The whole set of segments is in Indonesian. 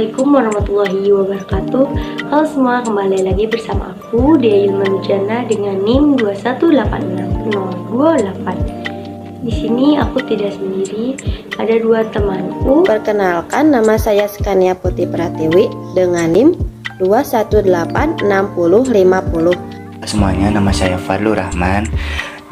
Assalamualaikum warahmatullahi wabarakatuh. Halo semua, kembali lagi bersama aku Dea Ilmanujana dengan NIM 2186028. Di sini aku tidak sendiri, ada dua temanku. Perkenalkan, nama saya Skania Putih Pratiwi dengan NIM 2186050. Semuanya, nama saya Fadlur Rahman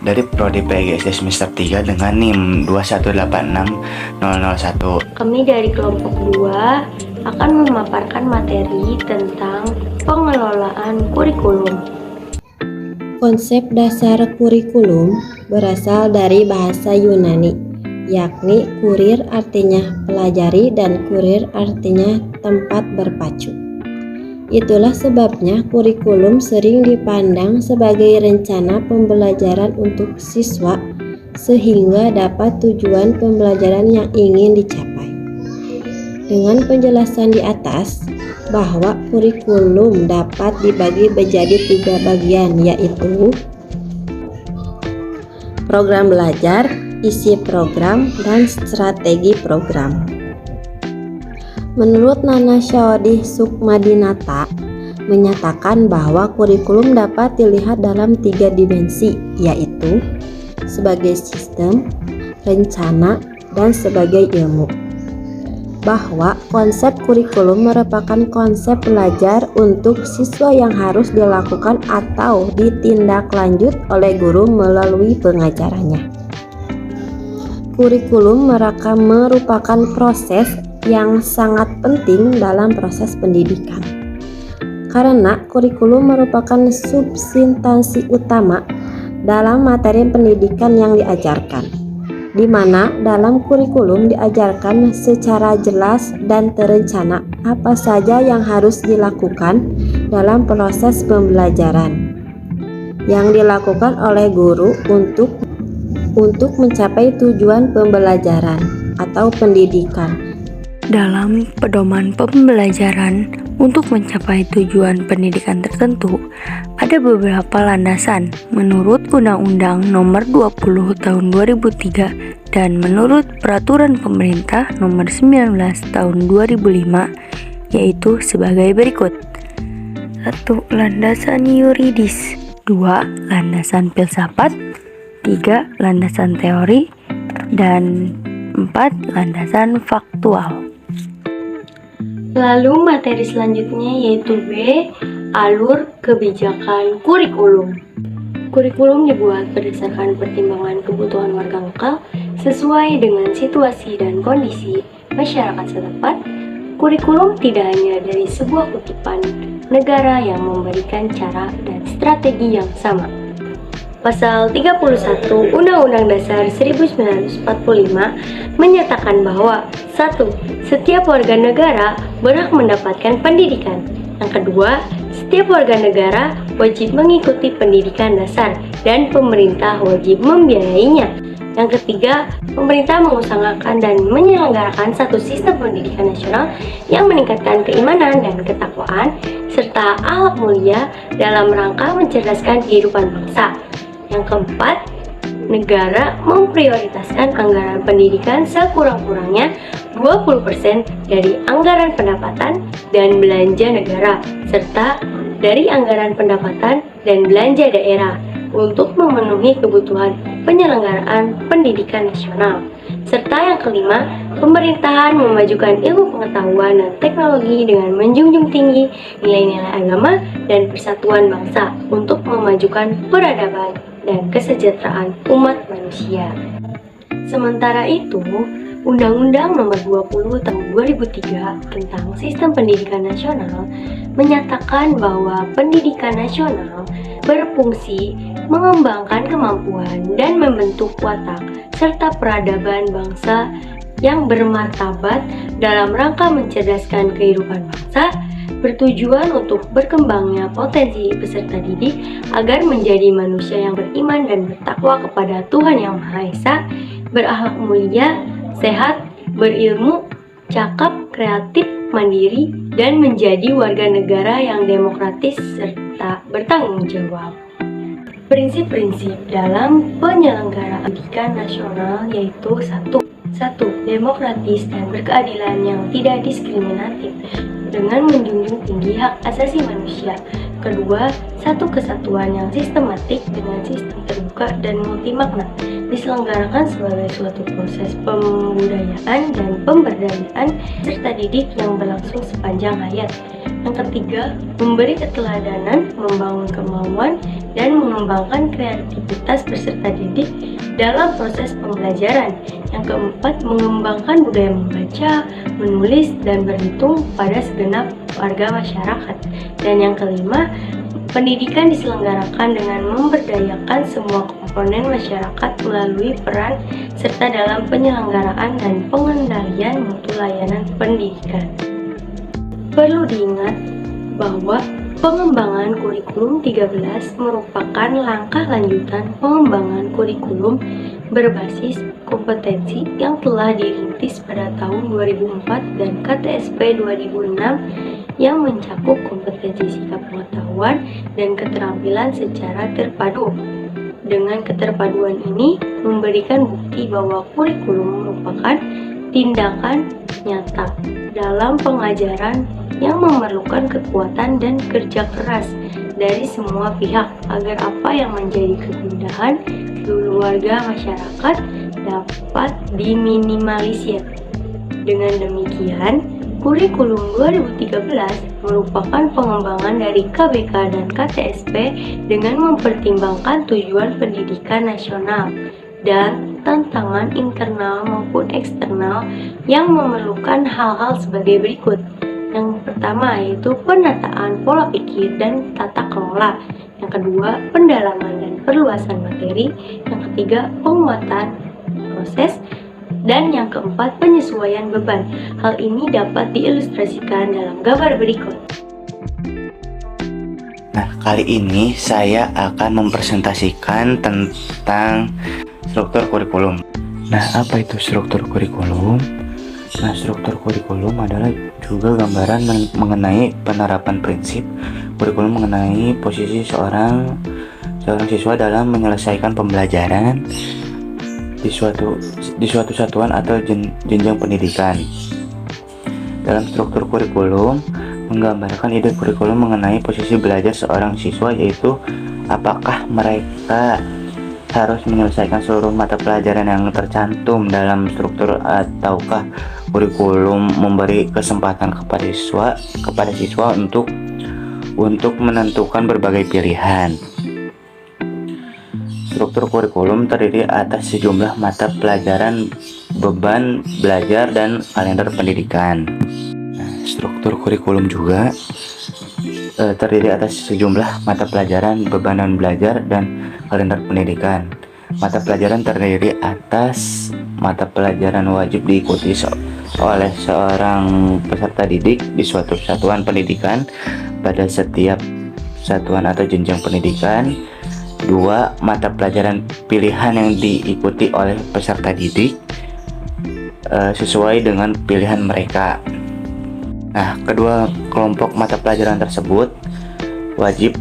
dari Prodi PGSD semester 3 dengan NIM 2186001. Kami dari kelompok 2 akan memaparkan materi tentang pengelolaan kurikulum. Konsep dasar kurikulum berasal dari bahasa Yunani, yakni kurir artinya pelajari dan kurir artinya tempat berpacu. Itulah sebabnya kurikulum sering dipandang sebagai rencana pembelajaran untuk siswa sehingga dapat tujuan pembelajaran yang ingin dicapai. Dengan penjelasan di atas bahwa kurikulum dapat dibagi menjadi 3 bagian, yaitu program belajar, isi program, dan strategi program. Menurut Nana Syaodih Sukmadinata menyatakan bahwa kurikulum dapat dilihat dalam 3 dimensi, yaitu sebagai sistem, rencana, dan sebagai ilmu. Bahwa konsep kurikulum merupakan konsep belajar untuk siswa yang harus dilakukan atau ditindaklanjut oleh guru melalui pengajarannya. Kurikulum merupakan proses yang sangat penting dalam proses pendidikan. Karena kurikulum merupakan substansi utama dalam materi pendidikan yang diajarkan, di mana dalam kurikulum diajarkan secara jelas dan terencana apa saja yang harus dilakukan dalam proses pembelajaran yang dilakukan oleh guru untuk mencapai tujuan pembelajaran atau pendidikan. Dalam pedoman pembelajaran untuk mencapai tujuan pendidikan tertentu, ada beberapa landasan menurut Undang-Undang Nomor 20 Tahun 2003 dan menurut Peraturan Pemerintah Nomor 19 Tahun 2005, yaitu sebagai berikut. 1. Landasan yuridis. 2. Landasan filsafat. 3. Landasan teori. Dan 4. Landasan faktual. Lalu materi selanjutnya yaitu B. Alur kebijakan kurikulum. Kurikulum dibuat berdasarkan pertimbangan kebutuhan warga lokal sesuai dengan situasi dan kondisi masyarakat setempat. Kurikulum tidak hanya dari sebuah kutipan negara yang memberikan cara dan strategi yang sama. Pasal 31 Undang-Undang Dasar 1945 menyatakan bahwa 1. Setiap warga negara berhak mendapatkan pendidikan. Yang kedua, setiap warga negara wajib mengikuti pendidikan dasar dan pemerintah wajib membiayainya. Yang ketiga, pemerintah mengusahakan dan menyelenggarakan satu sistem pendidikan nasional yang meningkatkan keimanan dan ketakwaan serta akhlak mulia dalam rangka mencerdaskan kehidupan bangsa. Yang keempat, negara memprioritaskan anggaran pendidikan sekurang-kurangnya 20% dari anggaran pendapatan dan belanja negara serta dari anggaran pendapatan dan belanja daerah untuk memenuhi kebutuhan penyelenggaraan pendidikan nasional. Serta yang kelima, pemerintahan memajukan ilmu pengetahuan dan teknologi dengan menjunjung tinggi nilai-nilai agama dan persatuan bangsa untuk memajukan peradaban dan kesejahteraan umat manusia. Sementara itu, Undang-Undang Nomor 20 Tahun 2003 tentang Sistem Pendidikan Nasional menyatakan bahwa pendidikan nasional berfungsi mengembangkan kemampuan dan membentuk watak serta peradaban bangsa yang bermartabat dalam rangka mencerdaskan kehidupan bangsa, bertujuan untuk berkembangnya potensi peserta didik agar menjadi manusia yang beriman dan bertakwa kepada Tuhan Yang Maha Esa, berakhlak mulia, sehat, berilmu, cakap, kreatif, mandiri, dan menjadi warga negara yang demokratis serta bertanggung jawab. Prinsip-prinsip dalam penyelenggaraan pendidikan nasional yaitu 1. 1. Demokratis dan berkeadilan yang tidak diskriminatif dengan menjunjung tinggi hak asasi manusia. Kedua, satu kesatuan yang sistematik dengan sistem terbuka dan multimakna diselenggarakan sebagai suatu proses pembudayaan dan pemberdayaan serta didik yang berlangsung sepanjang hayat. Yang ketiga, memberi keteladanan, membangun kemauan, dan mengembangkan kreativitas peserta didik dalam proses pembelajaran. Yang keempat, mengembangkan budaya membaca, menulis, dan berhitung pada segenap warga masyarakat. Dan yang kelima, pendidikan diselenggarakan dengan memberdayakan semua komponen masyarakat melalui peran serta dalam penyelenggaraan dan pengendalian mutu layanan pendidikan. Perlu diingat bahwa pengembangan kurikulum 13 merupakan langkah lanjutan pengembangan kurikulum berbasis kompetensi yang telah dirintis pada tahun 2004 dan KTSP 2006 yang mencakup kompetensi sikap pengetahuan dan keterampilan secara terpadu. Dengan keterpaduan ini memberikan bukti bahwa kurikulum merupakan tindakan nyata dalam pengajaran yang memerlukan kekuatan dan kerja keras dari semua pihak agar apa yang menjadi kegundahan seluruh warga masyarakat dapat diminimalisir. Dengan demikian, kurikulum 2013 merupakan pengembangan dari KBK dan KTSP dengan mempertimbangkan tujuan pendidikan nasional dan tantangan internal maupun eksternal yang memerlukan hal-hal sebagai berikut. Yang pertama yaitu penataan pola pikir dan tata kelola. Yang kedua, pendalaman dan perluasan materi. Yang ketiga, penguatan proses. Dan yang keempat, penyesuaian beban. Hal ini dapat diilustrasikan dalam gambar berikut. Nah, kali ini saya akan mempresentasikan tentang struktur kurikulum. Nah, apa itu struktur kurikulum? Nah, struktur kurikulum adalah juga gambaran mengenai penerapan prinsip kurikulum mengenai posisi seorang siswa dalam menyelesaikan pembelajaran di suatu satuan atau jenjang pendidikan. Dalam struktur kurikulum menggambarkan ide kurikulum mengenai posisi belajar seorang siswa, yaitu apakah mereka harus menyelesaikan seluruh mata pelajaran yang tercantum dalam struktur ataukah kurikulum memberi kesempatan kepada siswa untuk menentukan berbagai pilihan. Struktur kurikulum terdiri atas sejumlah mata pelajaran, beban belajar, dan kalender pendidikan. Struktur kurikulum juga terdiri atas sejumlah mata pelajaran, beban belajar, dan kalender pendidikan. Mata pelajaran terdiri atas mata pelajaran wajib diikuti oleh seorang peserta didik di suatu satuan pendidikan pada setiap satuan atau jenjang pendidikan. 2. Mata pelajaran pilihan yang diikuti oleh peserta didik sesuai dengan pilihan mereka. Nah, kedua kelompok mata pelajaran tersebut wajib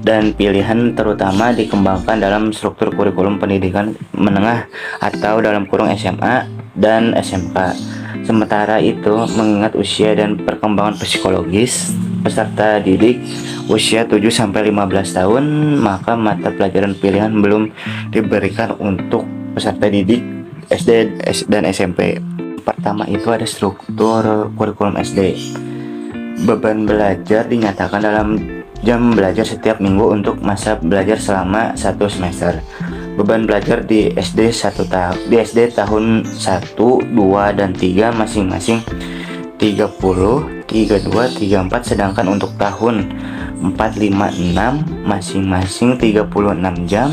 dan pilihan terutama dikembangkan dalam struktur kurikulum pendidikan menengah atau dalam kurung SMA dan SMK. Sementara itu, mengingat usia dan perkembangan psikologis peserta didik usia 7-15 tahun, maka mata pelajaran pilihan belum diberikan untuk peserta didik SD dan SMP. Pertama itu ada struktur kurikulum SD. Beban belajar dinyatakan dalam jam belajar setiap minggu untuk masa belajar selama 1 semester. Beban belajar di SD tahun 1, 2, dan 3 masing-masing 30, 32, 34, sedangkan untuk tahun 4, 5, 6 masing-masing 36 jam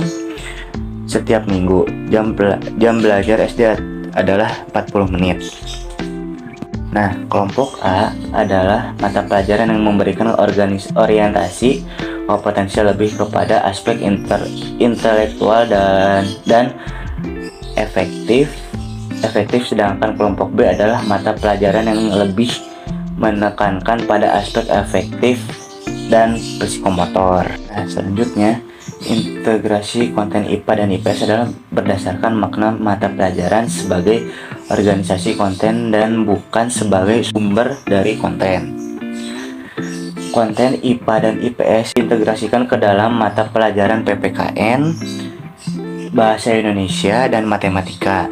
setiap minggu. Jam belajar SD adalah 40 menit. Nah, kelompok A adalah mata pelajaran yang memberikan orientasi kompetensi lebih kepada aspek intelektual dan efektif, sedangkan kelompok B adalah mata pelajaran yang lebih menekankan pada aspek efektif dan psikomotor. Nah, selanjutnya Integrasi konten IPA dan IPS adalah berdasarkan makna mata pelajaran sebagai organisasi konten dan bukan sebagai sumber dari konten. Konten IPA dan IPS diintegrasikan ke dalam mata pelajaran PPKN, Bahasa Indonesia, dan Matematika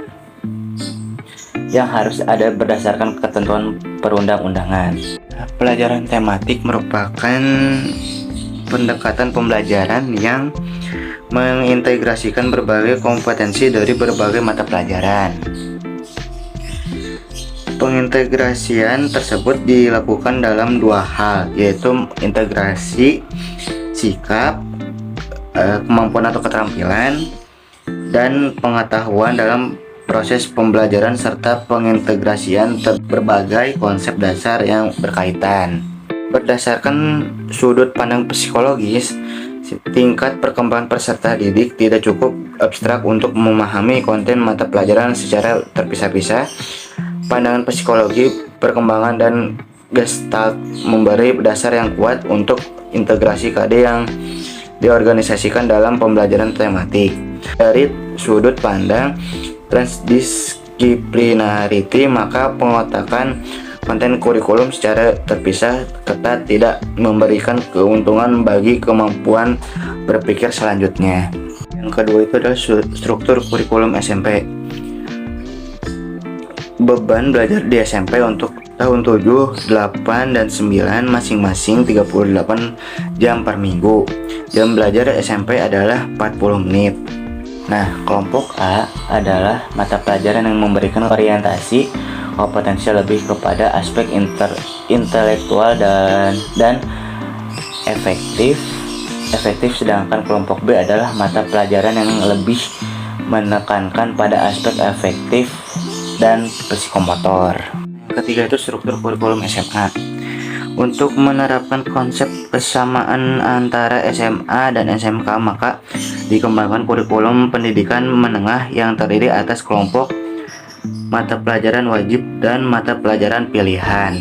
yang harus ada berdasarkan ketentuan perundang-undangan. Pelajaran tematik merupakan pendekatan pembelajaran yang mengintegrasikan berbagai kompetensi dari berbagai mata pelajaran. Pengintegrasian tersebut dilakukan dalam dua hal, yaitu integrasi sikap, kemampuan atau keterampilan, dan pengetahuan dalam proses pembelajaran serta pengintegrasian berbagai konsep dasar yang berkaitan. Berdasarkan sudut pandang psikologis, tingkat perkembangan peserta didik tidak cukup abstrak untuk memahami konten mata pelajaran secara terpisah-pisah. Pandangan psikologi perkembangan dan Gestalt memberi dasar yang kuat untuk integrasi KD yang diorganisasikan dalam pembelajaran tematik. Dari sudut pandang transdisciplinarity, maka pengotakan konten kurikulum secara terpisah ketat tidak memberikan keuntungan bagi kemampuan berpikir selanjutnya. Yang kedua itu adalah struktur kurikulum SMP. Beban belajar di SMP untuk tahun 7, 8, dan 9 masing-masing 38 jam per minggu. Jam belajar SMP adalah 40 menit. Nah, kelompok A adalah mata pelajaran yang memberikan orientasi kompetensi lebih kepada aspek intelektual dan efektif, sedangkan kelompok B adalah mata pelajaran yang lebih menekankan pada aspek efektif dan psikomotor. Ketiga itu struktur kurikulum SMA. Untuk menerapkan konsep kesamaan antara SMA dan SMK, maka dikembangkan kurikulum pendidikan menengah yang terdiri atas kelompok mata pelajaran wajib dan mata pelajaran pilihan.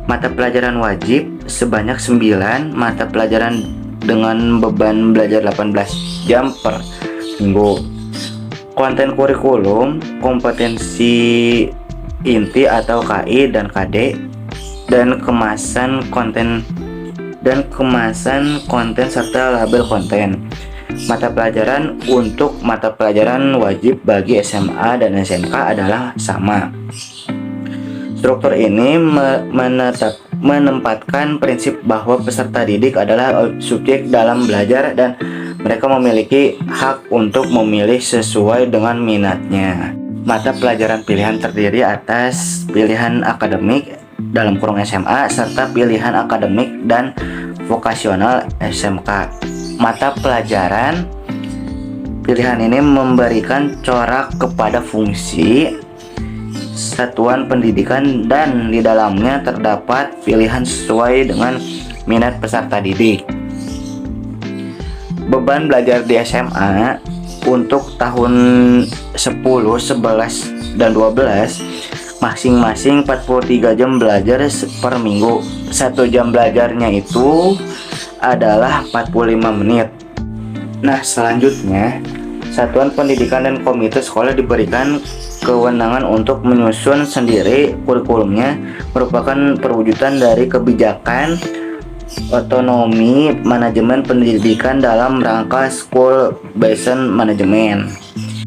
Mata pelajaran wajib sebanyak 9 mata pelajaran dengan beban belajar 18 jam per minggu. Konten kurikulum, kompetensi inti atau KI dan KD, dan kemasan konten serta label konten. Mata pelajaran untuk mata pelajaran wajib bagi SMA dan SMK adalah sama. Struktur ini menempatkan prinsip bahwa peserta didik adalah subjek dalam belajar dan mereka memiliki hak untuk memilih sesuai dengan minatnya. Mata pelajaran pilihan terdiri atas pilihan akademik dalam kurung SMA serta pilihan akademik dan vokasional SMK. Mata pelajaran pilihan ini memberikan corak kepada fungsi satuan pendidikan dan di dalamnya terdapat pilihan sesuai dengan minat peserta didik. Beban belajar di SMA untuk tahun 10, 11, dan 12 masing-masing 43 jam belajar per minggu. 1 jam belajarnya itu adalah 45 menit. Nah, selanjutnya satuan pendidikan dan komite sekolah diberikan kewenangan untuk menyusun sendiri kurikulumnya, merupakan perwujudan dari kebijakan otonomi manajemen pendidikan dalam rangka school based management.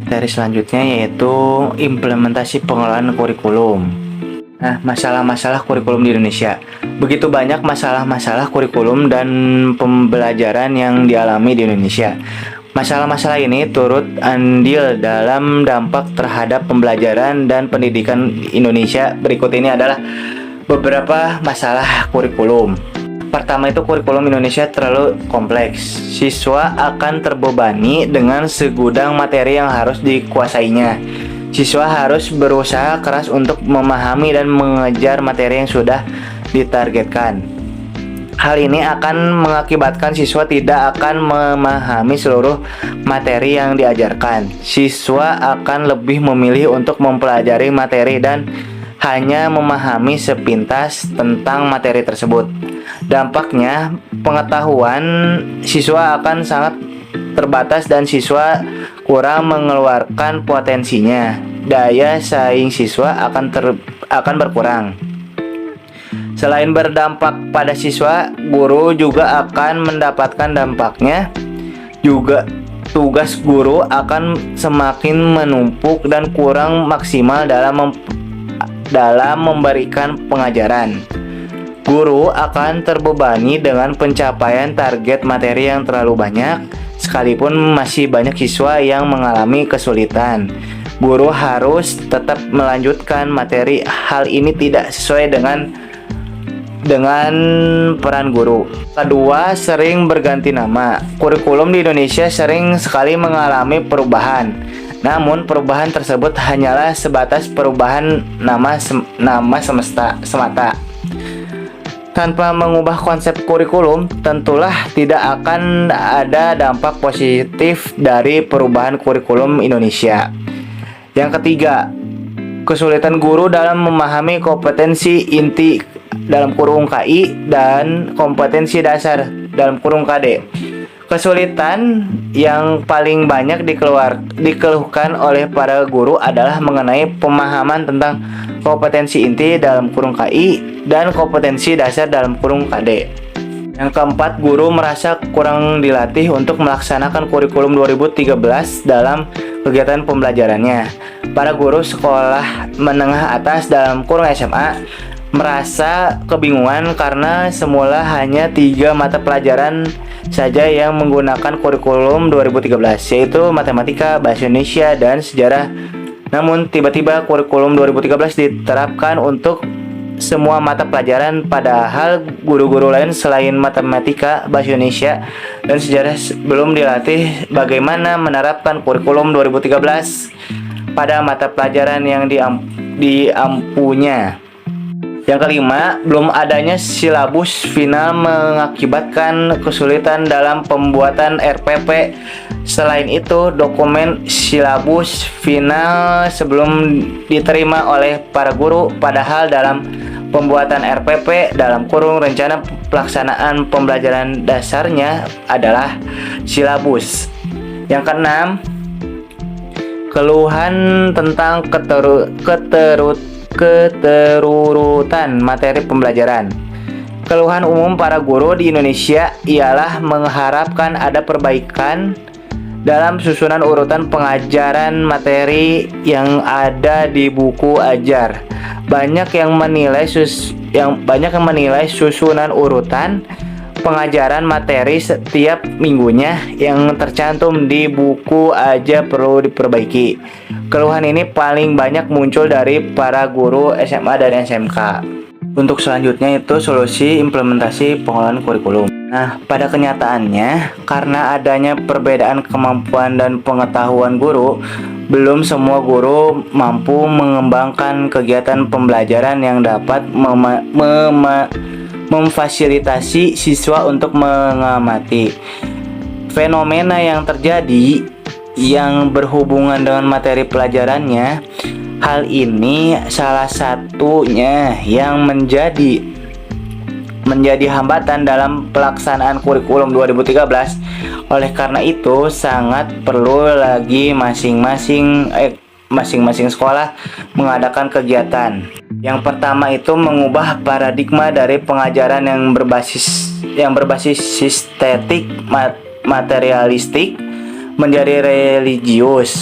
Dari selanjutnya yaitu implementasi pengelolaan kurikulum. Nah, masalah-masalah kurikulum di Indonesia. Begitu banyak masalah-masalah kurikulum dan pembelajaran yang dialami di Indonesia. Masalah-masalah ini turut andil dalam dampak terhadap pembelajaran dan pendidikan Indonesia. Berikut ini adalah beberapa masalah kurikulum. Pertama itu kurikulum Indonesia terlalu kompleks. Siswa akan terbebani dengan segudang materi yang harus dikuasainya. Siswa harus berusaha keras untuk memahami dan mengejar materi yang sudah ditargetkan. Hal ini akan mengakibatkan siswa tidak akan memahami seluruh materi yang diajarkan. Siswa akan lebih memilih untuk mempelajari materi dan hanya memahami sepintas tentang materi tersebut. Dampaknya, pengetahuan siswa akan sangat terbatas dan siswa kurang mengeluarkan potensinya. Daya saing siswa akan berkurang. Selain berdampak pada siswa, guru juga akan mendapatkan dampaknya. Juga tugas guru akan semakin menumpuk dan kurang maksimal dalam memberikan pengajaran. Guru akan terbebani dengan pencapaian target materi yang terlalu banyak, sekalipun masih banyak siswa yang mengalami kesulitan. Guru harus tetap melanjutkan materi. Hal ini tidak sesuai dengan peran guru. Kedua, sering berganti nama. Kurikulum di Indonesia sering sekali mengalami perubahan. Namun, perubahan tersebut hanyalah sebatas perubahan nama semata. Tanpa mengubah konsep kurikulum, tentulah tidak akan ada dampak positif dari perubahan kurikulum Indonesia. Yang ketiga, kesulitan guru dalam memahami kompetensi inti dalam kurung KI dan kompetensi dasar dalam kurung KD. Kesulitan yang paling banyak dikeluhkan oleh para guru adalah mengenai pemahaman tentang kompetensi inti dalam kurung KI dan kompetensi dasar dalam kurung KD. Yang keempat, guru merasa kurang dilatih untuk melaksanakan kurikulum 2013 dalam kegiatan pembelajarannya. Para guru sekolah menengah atas dalam kurung SMA merasa kebingungan karena semula hanya 3 mata pelajaran saja yang menggunakan kurikulum 2013, yaitu matematika, bahasa Indonesia, dan sejarah. Namun tiba-tiba kurikulum 2013 diterapkan untuk semua mata pelajaran, padahal guru-guru lain selain matematika, bahasa Indonesia, dan sejarah belum dilatih bagaimana menerapkan kurikulum 2013 pada mata pelajaran yang diampunya. Yang kelima, belum adanya silabus final mengakibatkan kesulitan dalam pembuatan RPP. Selain itu, dokumen silabus final sebelum diterima oleh para guru, padahal dalam pembuatan RPP dalam kurung rencana pelaksanaan pembelajaran dasarnya adalah silabus. Yang keenam, keluhan tentang keterurutan materi pembelajaran. Keluhan umum para guru di Indonesia ialah mengharapkan ada perbaikan dalam susunan urutan pengajaran materi yang ada di buku ajar. Banyak yang menilai susunan urutan pengajaran materi setiap minggunya yang tercantum di buku aja perlu diperbaiki. Keluhan ini paling banyak muncul dari para guru SMA dan SMK. Untuk selanjutnya itu solusi implementasi pengelolaan kurikulum. Nah, pada kenyataannya, karena adanya perbedaan kemampuan dan pengetahuan guru, belum semua guru mampu mengembangkan kegiatan pembelajaran yang dapat memfasilitasi siswa untuk mengamati fenomena yang terjadi yang berhubungan dengan materi pelajarannya. Hal ini salah satunya yang menjadi hambatan dalam pelaksanaan kurikulum 2013. Oleh karena itu, sangat perlu lagi masing-masing sekolah mengadakan kegiatan. Yang pertama itu mengubah paradigma dari pengajaran yang berbasis sistetik materialistik menjadi religius.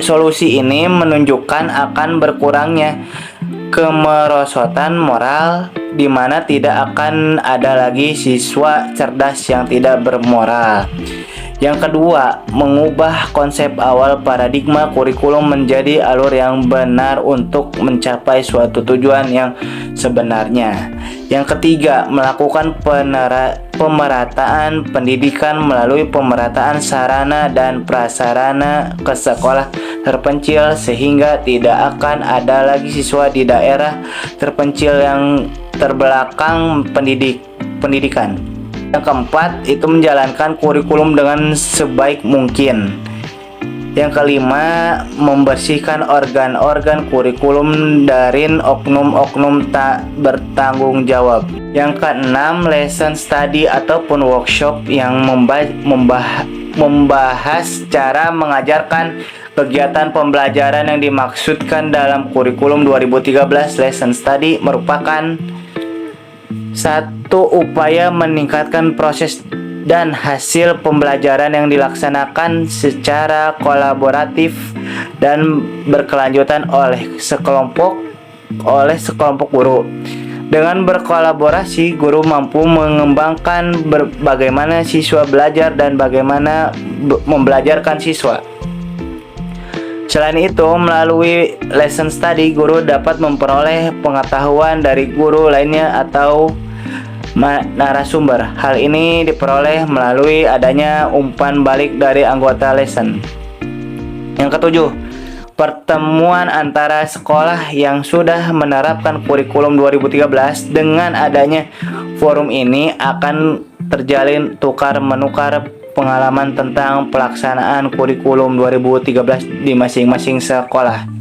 Solusi ini menunjukkan akan berkurangnya kemerosotan moral, di mana tidak akan ada lagi siswa cerdas yang tidak bermoral. Yang kedua, mengubah konsep awal paradigma kurikulum menjadi alur yang benar untuk mencapai suatu tujuan yang sebenarnya. Yang ketiga, melakukan pemerataan pendidikan melalui pemerataan sarana dan prasarana ke sekolah terpencil, sehingga tidak akan ada lagi siswa di daerah terpencil yang terbelakang pendidikan. Yang keempat itu menjalankan kurikulum dengan sebaik mungkin. Yang kelima, membersihkan organ-organ kurikulum dari oknum-oknum tak bertanggung jawab. Yang keenam, lesson study ataupun workshop yang membahas cara mengajarkan kegiatan pembelajaran yang dimaksudkan dalam kurikulum 2013. Lesson study merupakan satu upaya meningkatkan proses dan hasil pembelajaran yang dilaksanakan secara kolaboratif dan berkelanjutan oleh sekelompok guru. Dengan berkolaborasi, guru mampu mengembangkan bagaimana siswa belajar dan bagaimana membelajarkan siswa. Selain itu, melalui lesson study, guru dapat memperoleh pengetahuan dari guru lainnya atau narasumber. Hal ini diperoleh melalui adanya umpan balik dari anggota lesson. Yang ketujuh, pertemuan antara sekolah yang sudah menerapkan kurikulum 2013. Dengan adanya forum ini akan terjalin tukar-menukar pengalaman tentang pelaksanaan kurikulum 2013 di masing-masing sekolah.